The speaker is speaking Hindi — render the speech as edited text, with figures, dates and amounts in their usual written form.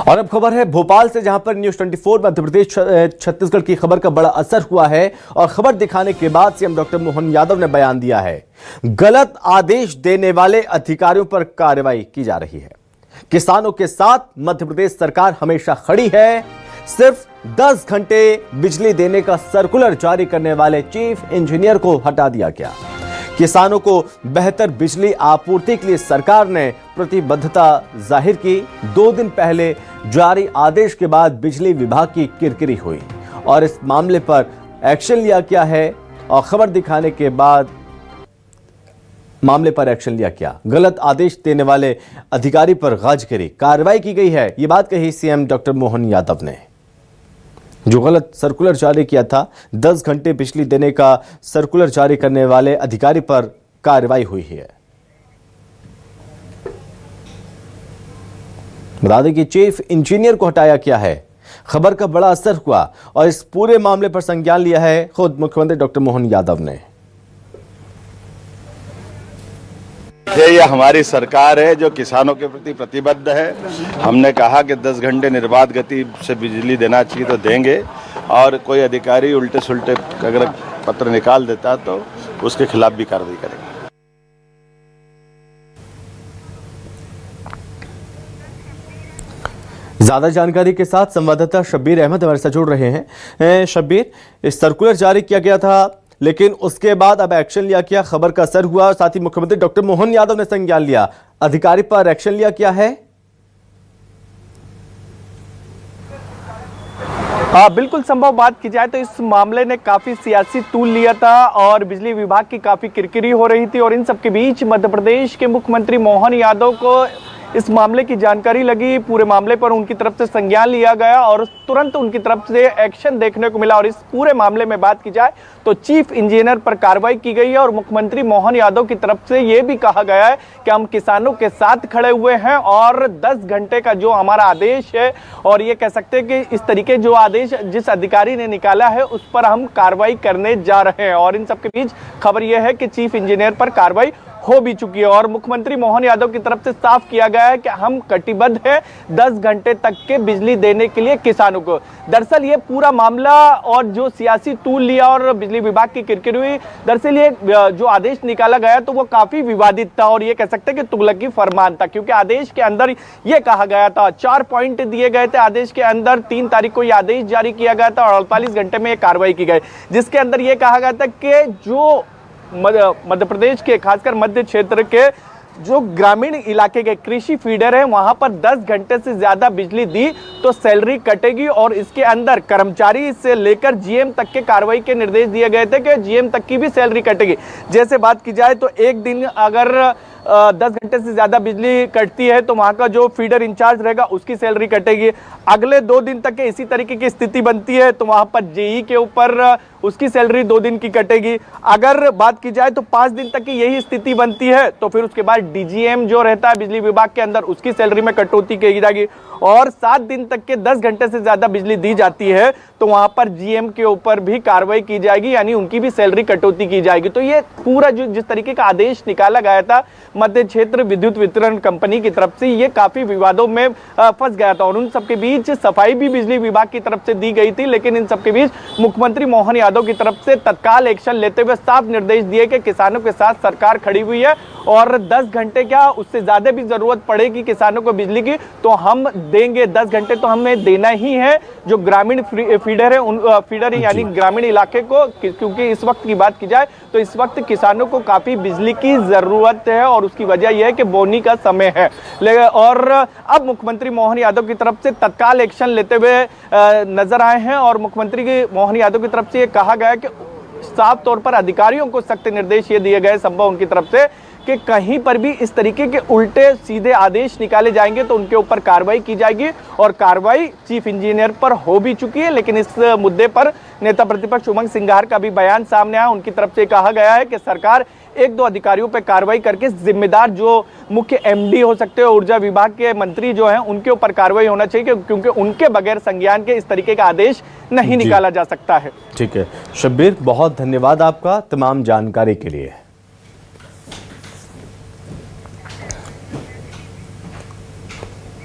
और अब खबर है भोपाल से, जहां पर न्यूज़ 24 मध्य प्रदेश छत्तीसगढ़ की खबर का बड़ा असर हुआ है और खबर दिखाने के बाद सीएम डॉक्टर मोहन यादव ने बयान दिया है। गलत आदेश देने वाले अधिकारियों पर कार्रवाई की जा रही है। किसानों के साथ मध्य प्रदेश सरकार हमेशा खड़ी है। सिर्फ 10 घंटे बिजली देने का सर्कुलर जारी करने वाले चीफ इंजीनियर को हटा दिया गया। किसानों को बेहतर बिजली आपूर्ति के लिए सरकार ने प्रतिबद्धता जाहिर की। 2 दिन पहले जारी आदेश के बाद बिजली विभाग की किरकिरी हुई और इस मामले पर एक्शन लिया गया है और खबर दिखाने के बाद मामले पर एक्शन लिया गया। गलत आदेश देने वाले अधिकारी पर गाजगिरी कार्रवाई की गई है। ये बात कही सीएम डॉक्टर मोहन यादव ने। जो गलत सर्कुलर जारी किया था, 10 घंटे बिजली देने का सर्कुलर जारी करने वाले अधिकारी पर कार्रवाई हुई है। बता दें कि चीफ इंजीनियर को हटाया गया है। खबर का बड़ा असर हुआ और इस पूरे मामले पर संज्ञान लिया है खुद मुख्यमंत्री डॉक्टर मोहन यादव ने। ये हमारी सरकार है जो किसानों के प्रति प्रतिबद्ध है। हमने कहा कि 10 घंटे निर्बाध गति से बिजली देना चाहिए तो देंगे, और कोई अधिकारी उल्टे सुल्टे अगर पत्र निकाल देता तो उसके खिलाफ भी कार्रवाई करेंगे। ज्यादा जानकारी के साथ संवाददाता शब्बीर अहमद हमारे साथ जुड़ रहे हैं। शब्बीर, इस सर्कुलर जारी किया गया था लेकिन उसके बाद अब एक्शन लिया गया, खबर का असर हुआ, साथ ही मुख्यमंत्री डॉक्टर मोहन यादव ने संज्ञान लिया, अधिकारी पर एक्शन लिया गया है। हाँ, बिल्कुल संभव बात की जाए तो इस मामले ने काफी सियासी तूल लिया था और बिजली विभाग की काफी किरकिरी हो रही थी और इन सबके बीच मध्य प्रदेश के मुख्यमंत्री मोहन यादव को इस मामले की जानकारी लगी। पूरे मामले पर उनकी तरफ से संज्ञान लिया गया और तुरंत उनकी तरफ से एक्शन देखने को मिला। और इस पूरे मामले में बात की जाए तो चीफ इंजीनियर पर कार्रवाई की गई है और मुख्यमंत्री मोहन यादव की तरफ से यह भी कहा गया है कि हम किसानों के साथ खड़े हुए हैं और 10 घंटे का जो हमारा आदेश है, और ये कह सकते हैं कि इस तरीके जो आदेश जिस अधिकारी ने निकाला है उस पर हम कार्रवाई करने जा रहे हैं। और इन सबके बीच खबर यह है कि चीफ इंजीनियर पर कार्रवाई हो भी चुकी है और मुख्यमंत्री मोहन यादव की तरफ से साफ किया गया है कि हम कटिबद्ध हैं 10 घंटे तक के बिजली देने के लिए किसानों को। दरअसल ये पूरा मामला और जो सियासी तूल लिया और बिजली विभाग की किरकिरी हुई, दरअसल ये जो आदेश निकाला गया तो वो काफी विवादित था और ये कह सकते हैं कि तुगलकी फरमान था, क्योंकि आदेश के अंदर ये कहा गया था, 4 पॉइंट दिए गए थे आदेश के अंदर। 3 तारीख को ये आदेश जारी किया गया था और 48 घंटे में ये कार्रवाई की गई, जिसके अंदर ये कहा गया था कि जो मध्य प्रदेश के खासकर मध्य क्षेत्र के जो ग्रामीण इलाके के कृषि फीडर है वहां पर 10 घंटे से ज्यादा बिजली दी तो सैलरी कटेगी और इसके अंदर कर्मचारी से लेकर जीएम तक के कार्रवाई के निर्देश दिए गए थे कि जीएम तक की भी सैलरी कटेगी। जैसे बात की जाए तो एक दिन अगर 10 घंटे से ज्यादा बिजली कटती है तो वहां का जो फीडर इंचार्ज रहेगा उसकी सैलरी कटेगी। अगले 2 दिन तक के इसी तरीके की स्थिति बनती है तो वहां पर जेई के ऊपर उसकी सैलरी 2 दिन की कटेगी। अगर बात की जाए तो 5 दिन तक की यही स्थिति बनती है तो फिर उसके बाद डीजीएम जो रहता है बिजली विभाग के अंदर उसकी सैलरी में कटौती की जाएगी। और 7 दिन तक के 10 घंटे से ज्यादा बिजली दी जाती है तो वहां पर जीएम के ऊपर भी कार्रवाई की जाएगी, यानी उनकी भी सैलरी कटौती की जाएगी। तो ये पूरा जो जिस तरीके का आदेश निकाला गया था मध्य क्षेत्र विद्युत वितरण कंपनी की तरफ से, ये काफी विवादों में फंस गया था और उन सबके बीच सफाई भी बिजली विभाग की तरफ से दी गई थी। लेकिन इन सबके बीच मुख्यमंत्री मोहन यादव की तरफ से तत्काल एक्शन लेते हुए साफ निर्देश दिए कि किसानों के साथ सरकार खड़ी हुई है और 10 घंटे क्या उससे ज्यादा भी जरूरत पड़ेगी किसानों को बिजली की तो हम देंगे। 10 घंटे तो हमें देना ही है। जो ग्रामीण फीडर है उन फीडर यानी ग्रामीण इलाके को, क्योंकि इस वक्त की बात की जाए तो इस वक्त किसानों को काफी बिजली की जरूरत है और उसकी वजह यह है कि बोनी का समय है। और अब मुख्यमंत्री मोहन यादव की तरफ से तत्काल एक्शन लेते हुए नजर आए हैं और मुख्यमंत्री मोहन यादव की तरफ से ये कहा गया कि साफ तौर पर अधिकारियों को सख्त निर्देश ये दिए गए संभव उनकी तरफ से कि कहीं पर भी इस तरीके के उल्टे सीधे आदेश निकाले जाएंगे तो उनके ऊपर कार्रवाई की जाएगी और कार्रवाई चीफ इंजीनियर पर हो भी चुकी है। लेकिन इस मुद्दे पर नेता प्रतिपक्ष उमंग सिंघार का भी बयान सामने आया। उनकी तरफ से कहा गया है कि सरकार 1-2 अधिकारियों पर कार्रवाई करके जिम्मेदार जो मुख्य एमडी हो सकते हैं ऊर्जा विभाग के मंत्री जो हैं उनके ऊपर कार्रवाई होना चाहिए, क्योंकि उनके बगैर संज्ञान के इस तरीके का आदेश नहीं निकाला जा सकता है। ठीक है शब्बीर, बहुत धन्यवाद आपका तमाम जानकारी के लिए।